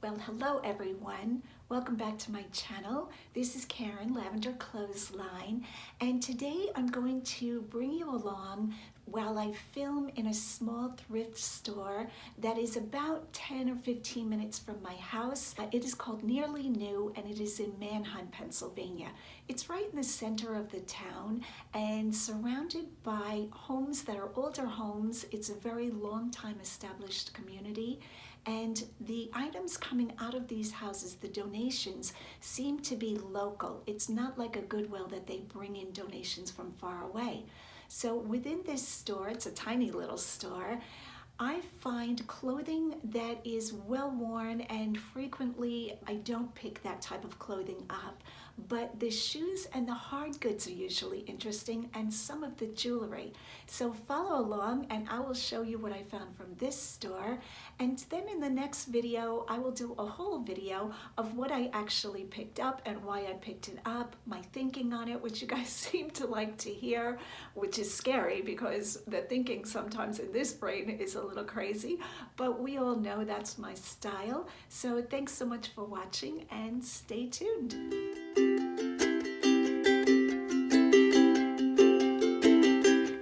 Well, hello everyone. Welcome back to my channel. This is Karen, Lavender Clothesline, and today I'm going to bring you along while I film in a small thrift store that is about 10 or 15 minutes from my house. It is called Nearly New and it is in Manheim, Pennsylvania. It's right in the center of the town and surrounded by homes that are older homes. It's a very long time established community. And the items coming out of these houses, the donations, seem to be local. It's not like a Goodwill that they bring in donations from far away. So within this store, it's a tiny little store, I find clothing that is well worn, and frequently I don't pick that type of clothing up. But the shoes and the hard goods are usually interesting, and some of the jewelry. So follow along and I will show you what I found from this store. And then in the next video, I will do a whole video of what I actually picked up and why I picked it up, my thinking on it, which you guys seem to like to hear, which is scary because the thinking sometimes in this brain is a little crazy, but we all know that's my style. So thanks so much for watching and stay tuned.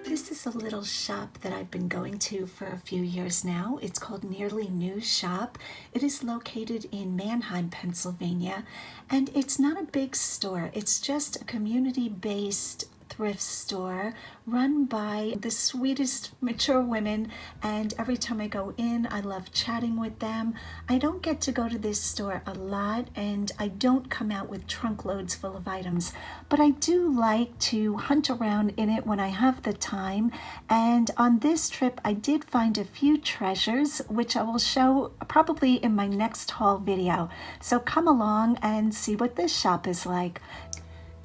This is a little shop that I've been going to for a few years now. It's called Nearly New Shop. It is located in Manheim, Pennsylvania, and it's not a big store. It's just a community-based thrift store run by the sweetest mature women, and every time I go in I love chatting with them. I don't get to go to this store a lot and I don't come out with trunk loads full of items, but I do like to hunt around in it when I have the time, and on this trip I did find a few treasures which I will show probably in my next haul video. So come along and see what this shop is like.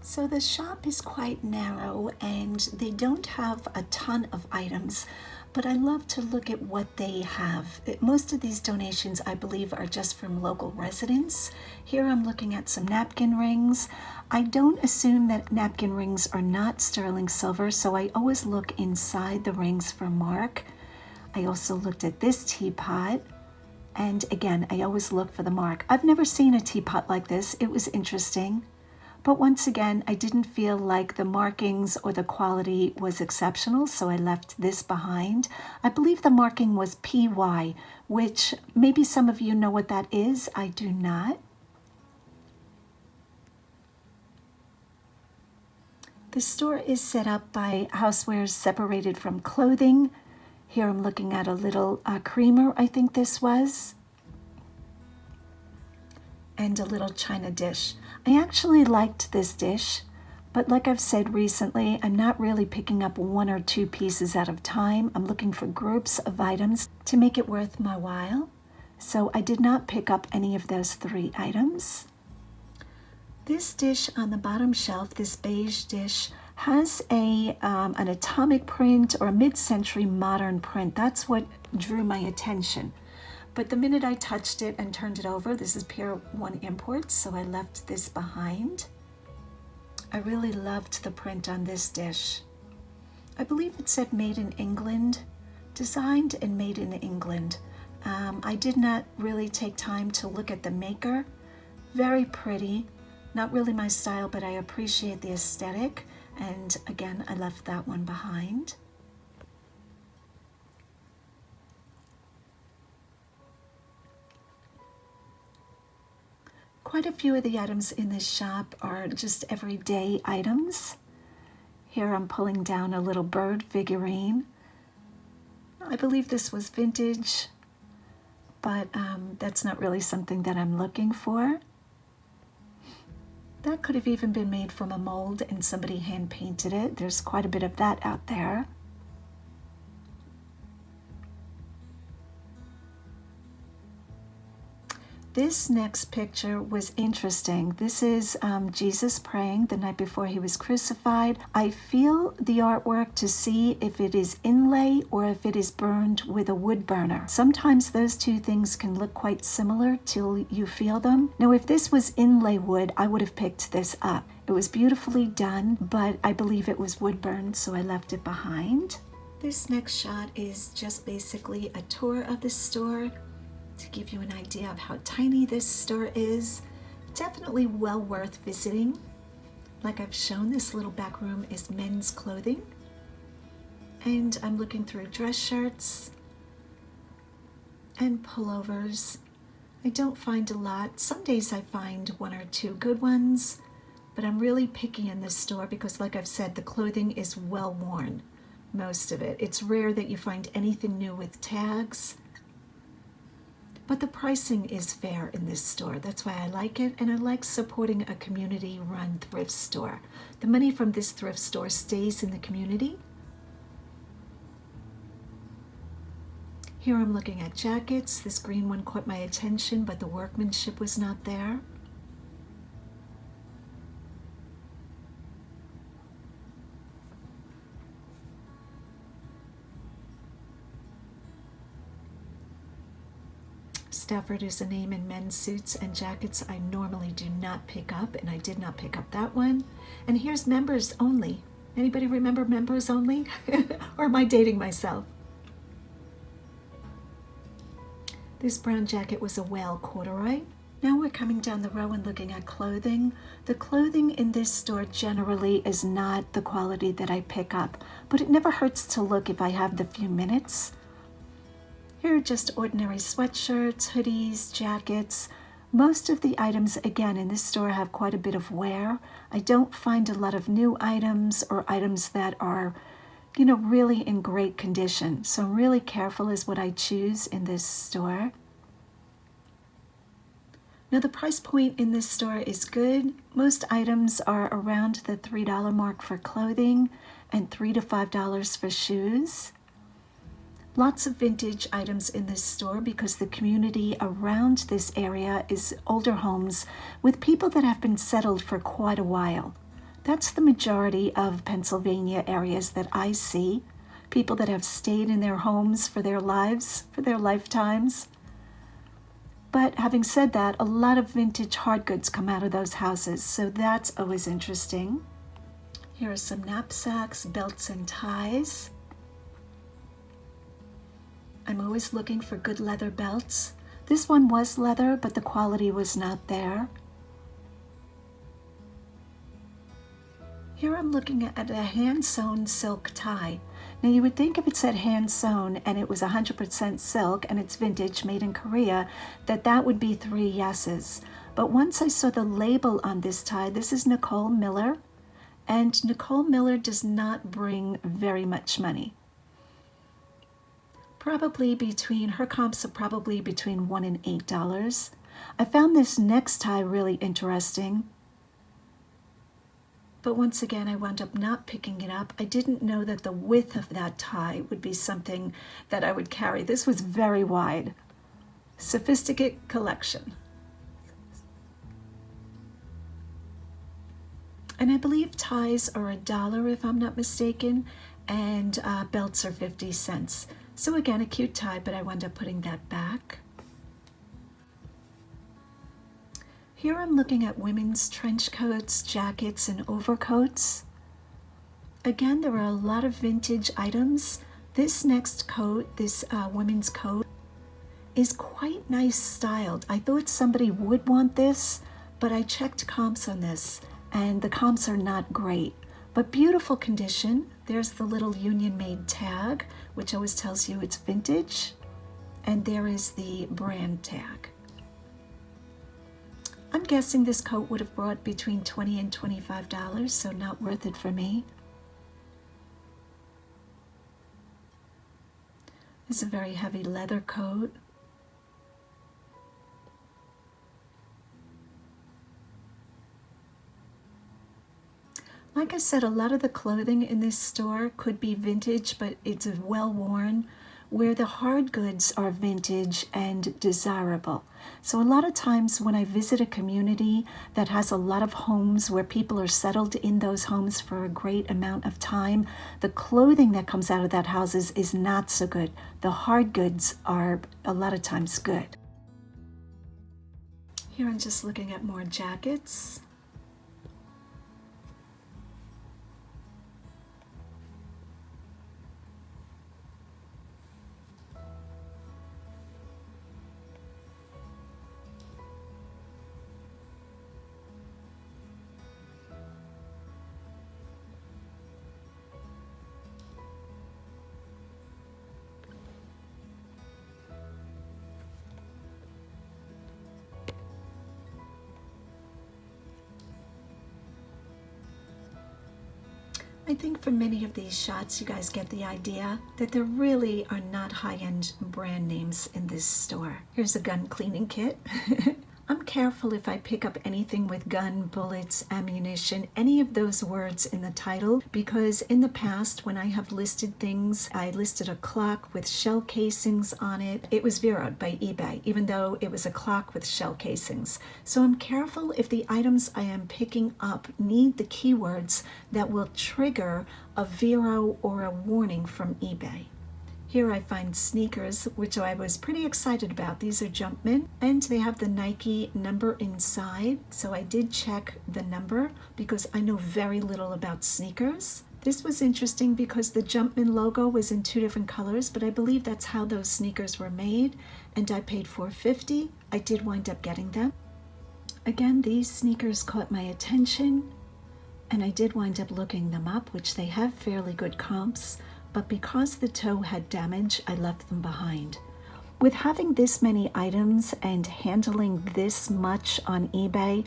So the shop is quite narrow and they don't have a ton of items, but I love to look at what they have. Most of these donations, I believe, are just from local residents. Here I'm looking at some napkin rings. I don't assume that napkin rings are not sterling silver, so I always look inside the rings for mark. I also looked at this teapot, and again, I always look for the mark. I've never seen a teapot like this. It was interesting. But once again, I didn't feel like the markings or the quality was exceptional, so I left this behind. I believe the marking was PY, which maybe some of you know what that is. I do not. The store is set up by housewares separated from clothing. Here I'm looking at a little creamer, I think this was, and a little china dish. I actually liked this dish, but like I've said recently, I'm not really picking up one or two pieces at a time. I'm looking for groups of items to make it worth my while. So I did not pick up any of those 3 items. This dish on the bottom shelf, this beige dish, has an atomic print or a mid-century modern print. That's what drew my attention. But the minute I touched it and turned it over, this is Pier 1 Imports, so I left this behind. I really loved the print on this dish. I believe it said made in England, designed and made in England. I did not really take time to look at the maker. Very pretty, not really my style, but I appreciate the aesthetic. And again, I left that one behind. Quite a few of the items in this shop are just everyday items. Here I'm pulling down a little bird figurine. I believe this was vintage, but that's not really something that I'm looking for. That could have even been made from a mold and somebody hand painted it. There's quite a bit of that out there. This next picture was interesting. This is Jesus praying the night before he was crucified. I feel the artwork to see if it is inlay or if it is burned with a wood burner. Sometimes those two things can look quite similar till you feel them. Now, if this was inlay wood, I would have picked this up. It was beautifully done, but I believe it was wood burned, so I left it behind. This next shot is just basically a tour of the store. To give you an idea of how tiny this store is, definitely well worth visiting. Like I've shown, this little back room is men's clothing. And I'm looking through dress shirts and pullovers. I don't find a lot. Some days I find one or two good ones, but I'm really picky in this store because, like I've said, the clothing is well worn, most of it. It's rare that you find anything new with tags, but the pricing is fair in this store. That's why I like it, and I like supporting a community-run thrift store. The money from this thrift store stays in the community. Here I'm looking at jackets. This green one caught my attention, but the workmanship was not there. Stafford is a name in men's suits and jackets I normally do not pick up, and I did not pick up that one. And here's members only. Anybody remember members only? Or am I dating myself? This brown jacket was a whale corduroy. Now we're coming down the row and looking at clothing. The clothing in this store generally is not the quality that I pick up, but it never hurts to look if I have the few minutes. Here are just ordinary sweatshirts, hoodies, jackets. Most of the items, again, in this store have quite a bit of wear. I don't find a lot of new items or items that are, really in great condition. So I'm really careful as what I choose in this store. Now the price point in this store is good. Most items are around the $3 mark for clothing and $3 to $5 for shoes. Lots of vintage items in this store because the community around this area is older homes with people that have been settled for quite a while. That's the majority of Pennsylvania areas that I see. People that have stayed in their homes for their lives, for their lifetimes. But having said that, a lot of vintage hard goods come out of those houses, so that's always interesting. Here are some knapsacks, belts, and ties. I'm always looking for good leather belts. This one was leather, but the quality was not there. Here I'm looking at a hand-sewn silk tie. Now you would think if it said hand-sewn and it was 100% silk and it's vintage, made in Korea, that would be 3 yeses. But once I saw the label on this tie, this is Nicole Miller, and Nicole Miller does not bring very much money. Her comps are probably between $1 and $8. I found this next tie really interesting. But once again, I wound up not picking it up. I didn't know that the width of that tie would be something that I would carry. This was very wide. Sophisticate collection. And I believe ties are $1 if I'm not mistaken, and belts are 50 cents. So again, a cute tie, but I wound up putting that back. Here I'm looking at women's trench coats, jackets, and overcoats. Again, there are a lot of vintage items. This next coat, this women's coat, is quite nice styled. I thought somebody would want this, but I checked comps on this, and the comps are not great. But beautiful condition. There's the little Union-made tag, which always tells you it's vintage. And there is the brand tag. I'm guessing this coat would have brought between $20 and $25, so not worth it for me. It's a very heavy leather coat. Like I said, a lot of the clothing in this store could be vintage, but it's well worn, where the hard goods are vintage and desirable. So a lot of times when I visit a community that has a lot of homes where people are settled in those homes for a great amount of time, the clothing that comes out of that houses is not so good. The hard goods are a lot of times good. Here I'm just looking at more jackets. I think from many of these shots you guys get the idea that there really are not high-end brand names in this store. Here's a gun cleaning kit. I'm careful if I pick up anything with gun, bullets, ammunition, any of those words in the title, because in the past when I have listed things, I listed a clock with shell casings on it. It was zeroed by eBay, even though it was a clock with shell casings. So I'm careful if the items I am picking up need the keywords that will trigger a zero or a warning from eBay. Here I find sneakers, which I was pretty excited about. These are Jumpman, and they have the Nike number inside. So I did check the number because I know very little about sneakers. This was interesting because the Jumpman logo was in 2 different colors, but I believe that's how those sneakers were made, and I paid $4.50. I did wind up getting them. Again, these sneakers caught my attention, and I did wind up looking them up, which they have fairly good comps. But because the toe had damage, I left them behind. With having this many items and handling this much on eBay,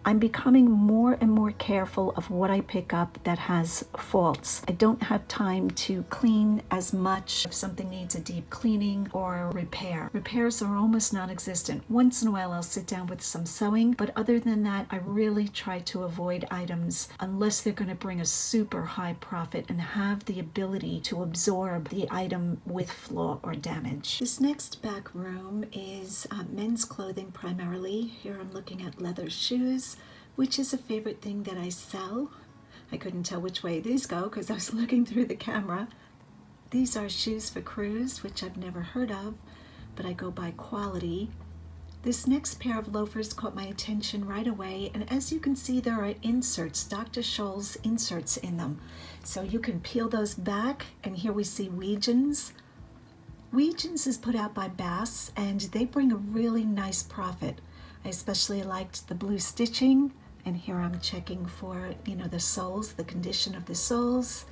I'm becoming more and more careful of what I pick up that has faults. I don't have time to clean as much if something needs a deep cleaning or repair. Repairs are almost non-existent. Once in a while I'll sit down with some sewing, but other than that, I really try to avoid items unless they're going to bring a super high profit and have the ability to absorb the item with flaw or damage. This next back room is men's clothing primarily. Here I'm looking at leather shoes, which is a favorite thing that I sell. I couldn't tell which way these go because I was looking through the camera. These are shoes for crews, which I've never heard of, but I go by quality. This next pair of loafers caught my attention right away, and as you can see, there are inserts, Dr. Scholl's inserts in them. So you can peel those back, and here we see Weegens. Weegens is put out by Bass, and they bring a really nice profit. I especially liked the blue stitching, and here I'm checking for, the soles, the condition of the soles,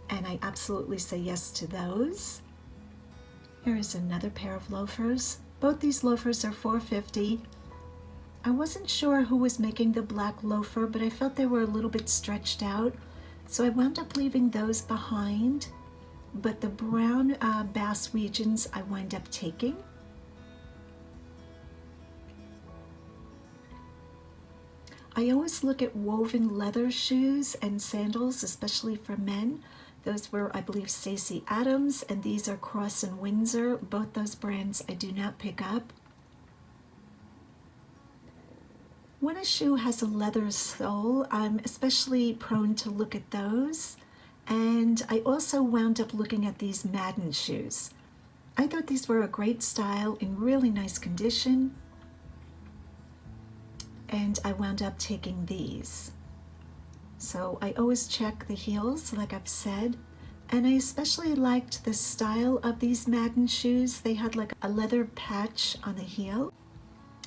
and I absolutely say yes to those. Here is another pair of loafers. Both these loafers are $4.50. I wasn't sure who was making the black loafer, but I felt they were a little bit stretched out, so I wound up leaving those behind, but the brown Bass Weegens I wind up taking. I always look at woven leather shoes and sandals, especially for men. Those were, I believe, Stacey Adams, and these are Cross and Windsor. Both those brands I do not pick up. When a shoe has a leather sole, I'm especially prone to look at those. And I also wound up looking at these Madden shoes. I thought these were a great style in really nice condition, and I wound up taking these. So I always check the heels, like I've said, and I especially liked the style of these Madden shoes. They had like a leather patch on the heel.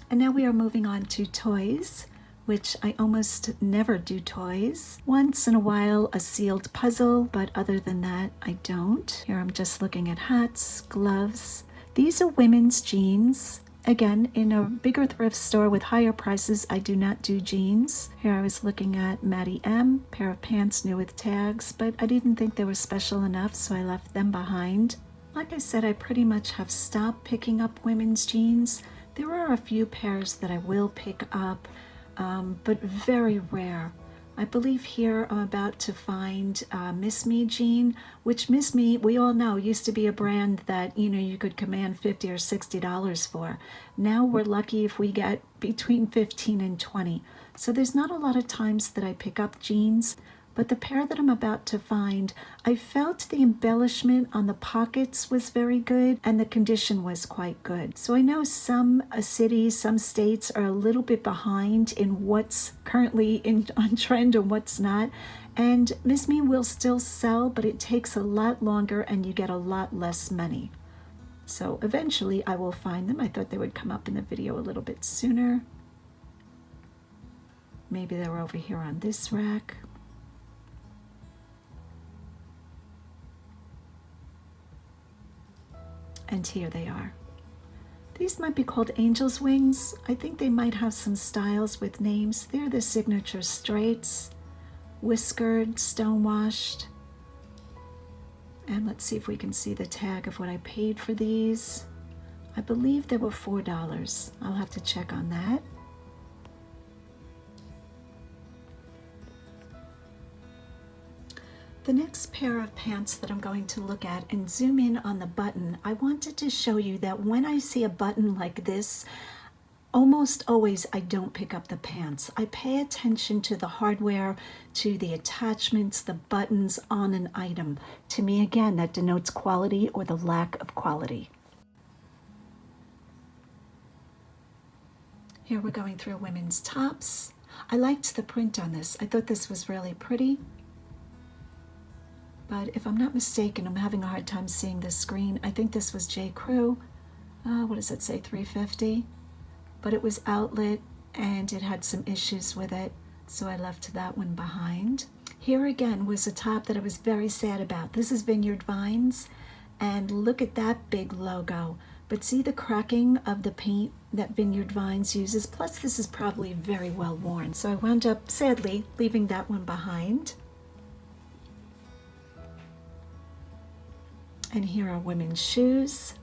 And now we are moving on to toys, which I almost never do toys. Once in a while a sealed puzzle, but other than that I don't. Here I'm just looking at hats, gloves. These are women's jeans. Again, in a bigger thrift store with higher prices, I do not do jeans. Here I was looking at Maddie M, pair of pants new with tags, but I didn't think they were special enough, so I left them behind. Like I said, I pretty much have stopped picking up women's jeans. There are a few pairs that I will pick up, but very rare. I believe here I'm about to find Miss Me jean, which Miss Me, we all know, used to be a brand that, you could command $50 or $60 for. Now we're lucky if we get between $15 and $20. So there's not a lot of times that I pick up jeans, but the pair that I'm about to find, I felt the embellishment on the pockets was very good and the condition was quite good. So I know some cities, some states are a little bit behind in what's currently on trend and what's not. And Miss Me will still sell, but it takes a lot longer and you get a lot less money. So eventually I will find them. I thought they would come up in the video a little bit sooner. Maybe they were over here on this rack. And here they are. These might be called Angel's Wings. I think they might have some styles with names. They're the signature straights. whiskered, stonewashed. And let's see if we can see the tag of what I paid for these. I believe they were $4. I'll have to check on that. The next pair of pants that I'm going to look at and zoom in on the button, I wanted to show you that when I see a button like this, almost always I don't pick up the pants. I pay attention to the hardware, to the attachments, the buttons on an item. To me, again, that denotes quality or the lack of quality. Here we're going through women's tops. I liked the print on this. I thought this was really pretty. But if I'm not mistaken, I'm having a hard time seeing the screen. I think this was J. Crew. What does it say, 350? But it was outlet and it had some issues with it, so I left that one behind. Here again was a top that I was very sad about. This is Vineyard Vines, and look at that big logo. But see the cracking of the paint that Vineyard Vines uses? Plus this is probably very well worn. So I wound up, sadly, leaving that one behind. And here are women's shoes.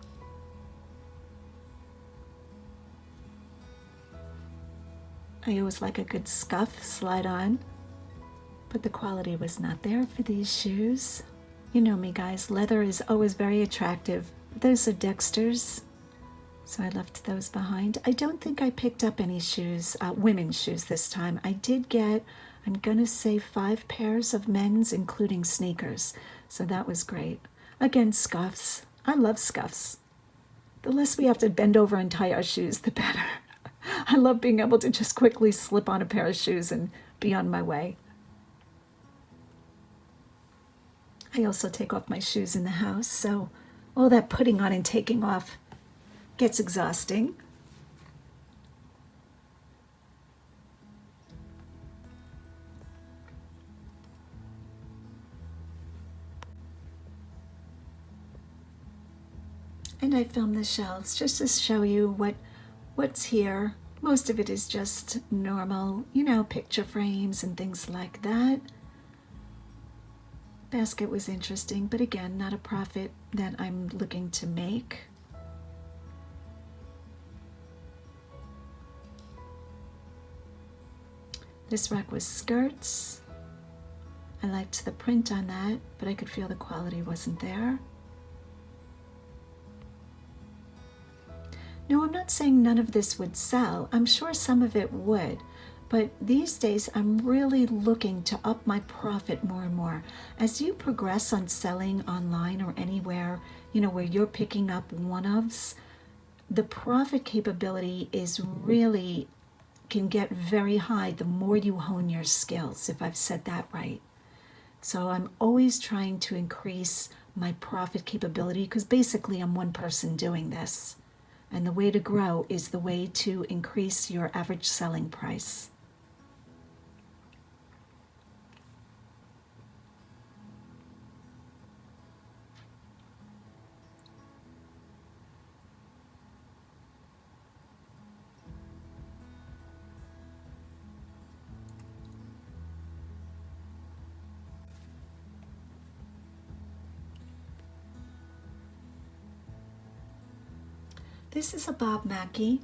I always like a good scuff slide on, but the quality was not there for these shoes. You know me, guys, leather is always very attractive. Those are Dexter's, so I left those behind. I don't think I picked up any shoes, women's shoes this time. I did get, I'm gonna say 5 pairs of men's, including sneakers, so that was great. Again, scuffs. I love scuffs. The less we have to bend over and tie our shoes, the better. I love being able to just quickly slip on a pair of shoes and be on my way. I also take off my shoes in the house, so all that putting on and taking off gets exhausting. And I filmed the shelves just to show you what's here. Most of it is just normal, you know, picture frames and things like that. Basket was interesting, but again, not a profit that I'm looking to make. This rack was skirts. I liked the print on that, but I could feel the quality wasn't there. No, I'm not saying none of this would sell. I'm sure some of it would. But these days, I'm really looking to up my profit more and more. As you progress on selling online or anywhere, you know, where you're picking up one-ofs, the profit capability is really, can get very high the more you hone your skills, if I've said that right. So I'm always trying to increase my profit capability because basically I'm one person doing this. And the way to grow is the way to increase your average selling price. This is a Bob Mackie.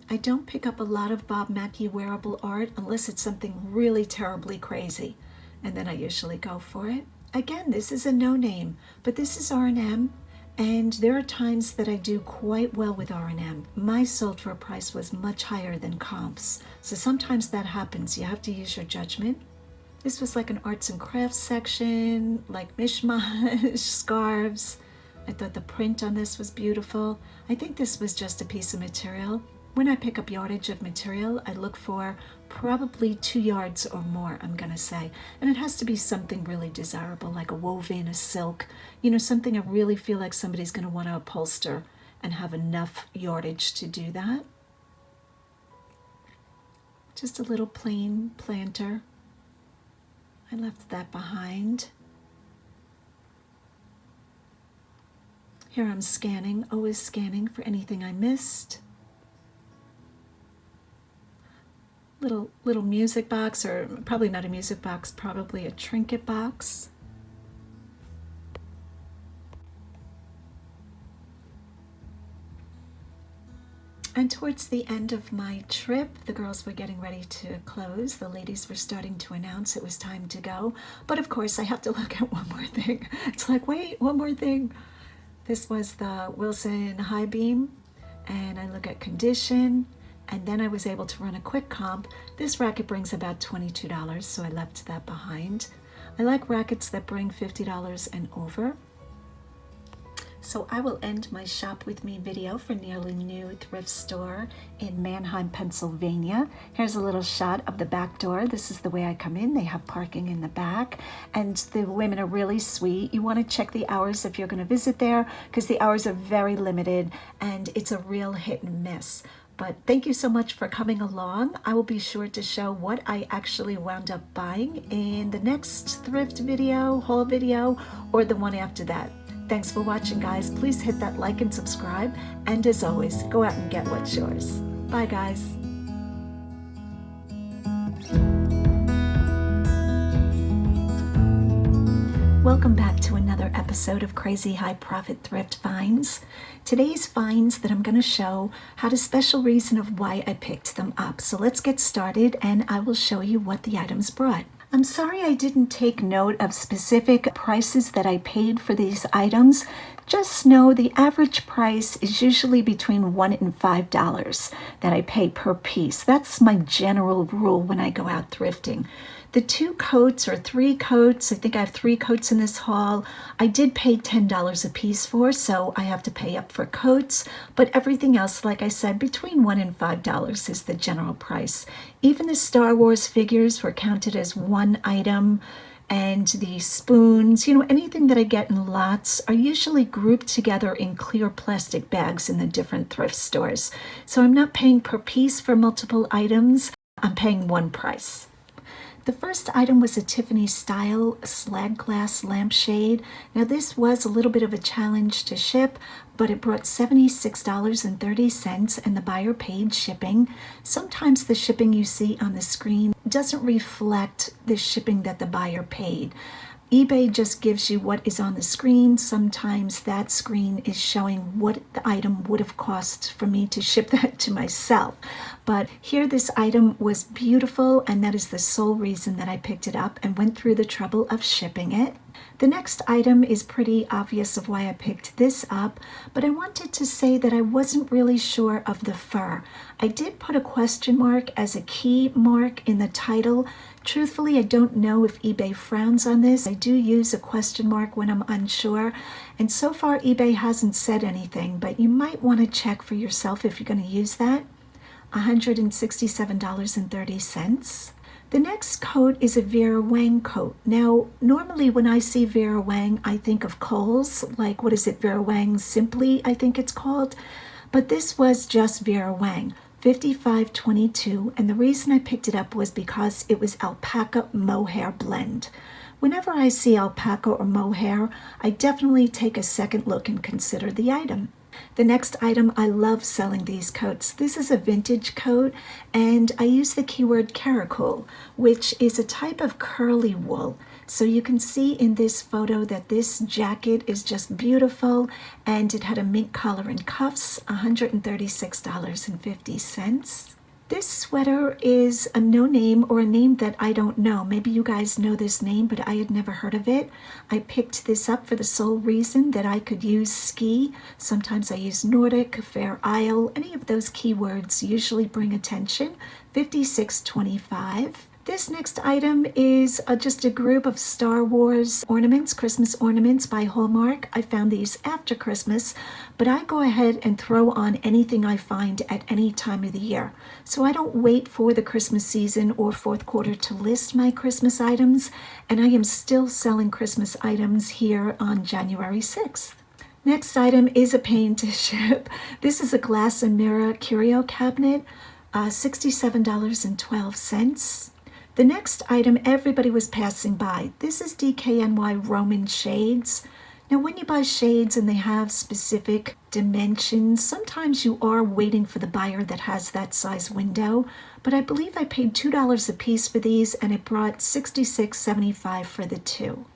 I don't pick up a lot of Bob Mackie wearable art unless it's something really terribly crazy, and then I usually go for it. Again, this is a no-name, but this is R&M, and there are times that I do quite well with R&M. My sold for price was much higher than comps, so sometimes that happens. You have to use your judgment. This was like an arts and crafts section, like mishmash, scarves. I thought the print on this was beautiful. I think this was just a piece of material. When I pick up yardage of material, I look for probably 2 yards or more, I'm gonna say. And it has to be something really desirable, like a woven, a silk, you know, something I really feel like somebody's gonna wanna upholster and have enough yardage to do that. Just a little plain planter. I left that behind. Here I'm scanning, always scanning for anything I missed. little music box, or probably not a music box, probably a trinket box. And towards the end of my trip, the girls were getting ready to close. The ladies were starting to announce it was time to go. But of course, I have to look at one more thing. It's like, wait, one more thing. This was the Wilson High Beam, and I look at condition, and then I was able to run a quick comp. This racket brings about $22, so I left that behind. I like rackets that bring $50 and over. So I will end my shop with me video for Nearly New thrift store in Manheim, Pennsylvania. Here's a little shot of the back door. This is the way I come in. They have parking in the back, and the women are really sweet. You want to check the hours if you're going to visit there, because the hours are very limited and it's a real hit and miss. But thank you so much for coming along. I will be sure to show what I actually wound up buying in the next thrift video, haul video, or the one after that. Thanks for watching, guys. Please hit that like and subscribe. And as always, go out and get what's yours. Bye, guys. Welcome back to another episode of Crazy High Profit Thrift Finds. Today's finds that I'm going to show had a special reason of why I picked them up. So let's get started and I will show you what the items brought. I'm sorry I didn't take note of specific prices that I paid for these items. Just know the average price is usually between $1 and $5 that I pay per piece. That's my general rule when I go out thrifting. The 2 coats or 3 coats, I think I have 3 coats in this haul, I did pay $10 a piece for, so I have to pay up for coats. But everything else, like I said, between $1 and $5 is the general price. Even the Star Wars figures were counted as one item, and the spoons, anything that I get in lots are usually grouped together in clear plastic bags in the different thrift stores. So I'm not paying per piece for multiple items, I'm paying one price. The first item was a Tiffany style slag glass lampshade. Now this was a little bit of a challenge to ship, but it brought $76.30 and the buyer paid shipping. Sometimes the shipping you see on the screen doesn't reflect the shipping that the buyer paid. eBay just gives you what is on the screen. Sometimes that screen is showing what the item would have cost for me to ship that to myself. But here this item was beautiful, and that is the sole reason that I picked it up and went through the trouble of shipping it. The next item is pretty obvious of why I picked this up, but I wanted to say that I wasn't really sure of the fur. I did put a question mark as a key mark in the title. Truthfully, I don't know if eBay frowns on this. I do use a question mark when I'm unsure, and so far eBay hasn't said anything, but you might want to check for yourself if you're going to use that. $167.30. The next coat is a Vera Wang coat. Now, normally when I see Vera Wang, I think of Kohl's, like, what is it, Vera Wang Simply, I think it's called. But this was just Vera Wang, $55.22, and the reason I picked it up was because it was alpaca mohair blend. Whenever I see alpaca or mohair, I definitely take a second look and consider the item. The next item, I love selling these coats. This is a vintage coat, and I use the keyword caracol, which is a type of curly wool. So you can see in this photo that this jacket is just beautiful, and it had a mint collar and cuffs, $136.50. This sweater is a no name, or a name that I don't know. Maybe you guys know this name, but I had never heard of it. I picked this up for the sole reason that I could use ski. Sometimes I use Nordic, Fair Isle. Any of those keywords usually bring attention. $56.25. This next item is just a group of Star Wars ornaments, Christmas ornaments by Hallmark. I found these after Christmas, but I go ahead and throw on anything I find at any time of the year. So I don't wait for the Christmas season or fourth quarter to list my Christmas items, and I am still selling Christmas items here on January 6th. Next item is a pain to ship. This is a glass and mirror curio cabinet, $67.12. The next item everybody was passing by. This is DKNY Roman Shades, Now, when you buy shades and they have specific dimensions, sometimes you are waiting for the buyer that has that size window, but I believe I paid $2 a piece for these and it brought $66.75 for the two.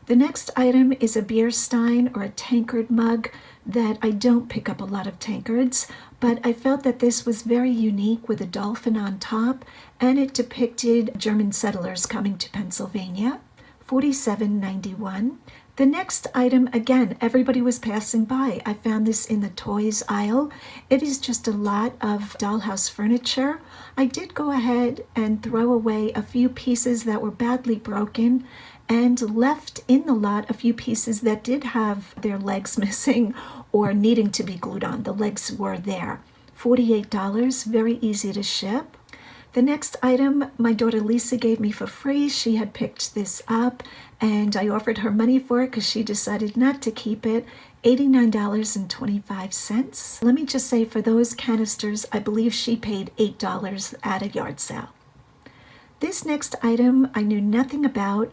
The next item is a beer stein or a tankard mug that I don't pick up a lot of tankards, but I felt that this was very unique with a dolphin on top, and it depicted German settlers coming to Pennsylvania. $47.91. The next item, again, everybody was passing by. I found this in the toys aisle. It is just a lot of dollhouse furniture. I did go ahead and throw away a few pieces that were badly broken and left in the lot a few pieces that did have their legs missing or needing to be glued on. The legs were there. $48, very easy to ship. The next item my daughter Lisa gave me for free. She had picked this up and I offered her money for it because she decided not to keep it. $89.25. Let me just say, for those canisters, I believe she paid $8 at a yard sale. This next item I knew nothing about,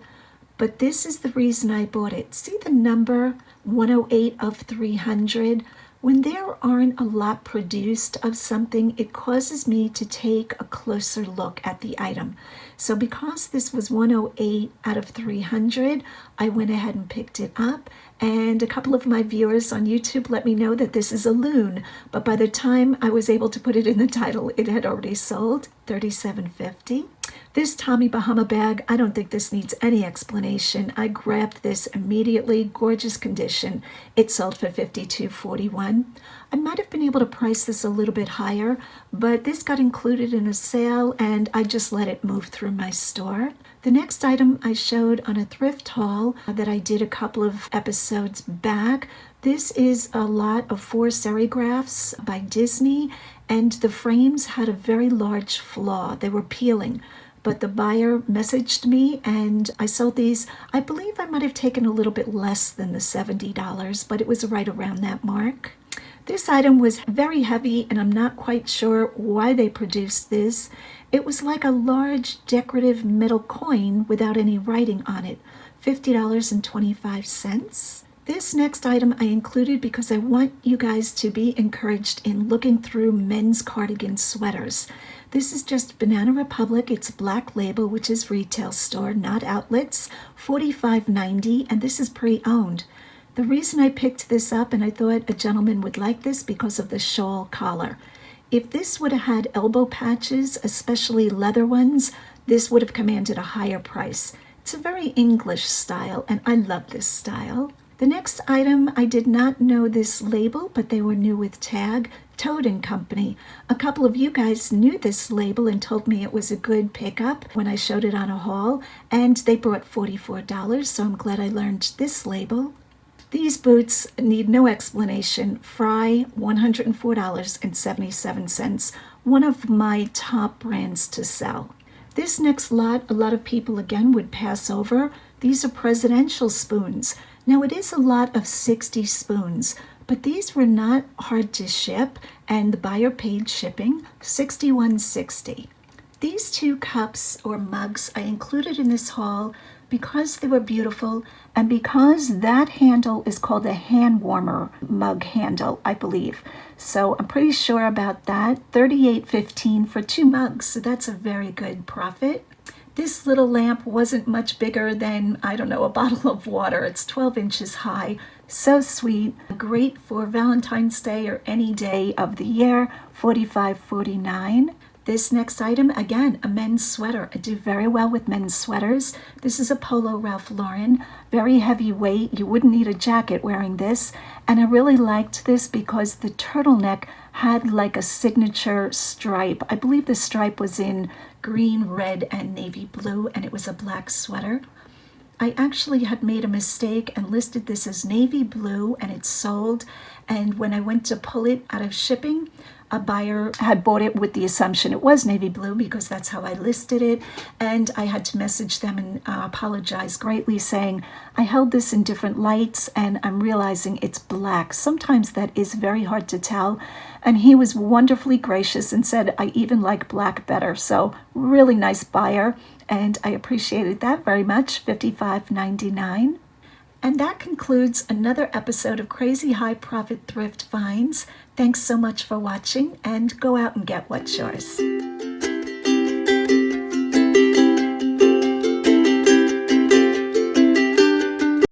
but this is the reason I bought it. See the number 108 of 300? When there aren't a lot produced of something, it causes me to take a closer look at the item. So because this was 108 out of 300, I went ahead and picked it up. And a couple of my viewers on YouTube let me know that this is a loon. But by the time I was able to put it in the title, it had already sold. $37.50. This Tommy Bahama bag, I don't think this needs any explanation. I grabbed this immediately, gorgeous condition. It sold for $52.41. I might have been able to price this a little bit higher, but this got included in a sale and I just let it move through my store. The next item I showed on a thrift haul that I did a couple of episodes back. This is a lot of 4 serigraphs by Disney, and the frames had a very large flaw. They were peeling. But the buyer messaged me and I sold these. I believe I might have taken a little bit less than the $70, but it was right around that mark. This item was very heavy and I'm not quite sure why they produced this. It was like a large decorative metal coin without any writing on it. $50.25. This next item I included because I want you guys to be encouraged in looking through men's cardigan sweaters. This is just Banana Republic. It's Black Label, which is retail store, not outlets. $45.90, and this is pre-owned. The reason I picked this up, and I thought a gentleman would like this because of the shawl collar. If this would have had elbow patches, especially leather ones, this would have commanded a higher price. It's a very English style, and I love this style. The next item, I did not know this label, but they were new with tag. Toad & Company. A couple of you guys knew this label and told me it was a good pickup when I showed it on a haul, and they brought $44, so I'm glad I learned this label. These boots need no explanation. Fry, $104.77, one of my top brands to sell. This next lot, a lot of people again would pass over. These are presidential spoons. Now it is a lot of 60 spoons, but these were not hard to ship, and the buyer paid shipping, $61.60. These 2 cups or mugs I included in this haul because they were beautiful and because that handle is called a hand warmer mug handle, I believe. So I'm pretty sure about that. $38.15 for 2 mugs, so that's a very good profit. This little lamp wasn't much bigger than, I don't know, a bottle of water. It's 12 inches high. So sweet. Great for Valentine's Day or any day of the year. $45.49. This next item, again, a men's sweater. I do very well with men's sweaters. This is a Polo Ralph Lauren. Very heavyweight. You wouldn't need a jacket wearing this. And I really liked this because the turtleneck had like a signature stripe. I believe the stripe was in green, red, and navy blue, and it was a black sweater. I actually had made a mistake and listed this as navy blue, and it sold. And when I went to pull it out of shipping, a buyer had bought it with the assumption it was navy blue because that's how I listed it. And I had to message them and apologize greatly, saying, I held this in different lights and I'm realizing it's black. Sometimes that is very hard to tell. And he was wonderfully gracious and said, I even like black better. So really nice buyer. And I appreciated that very much. $55.99. And that concludes another episode of Crazy High Profit Thrift Finds. Thanks so much for watching, and go out and get what's yours.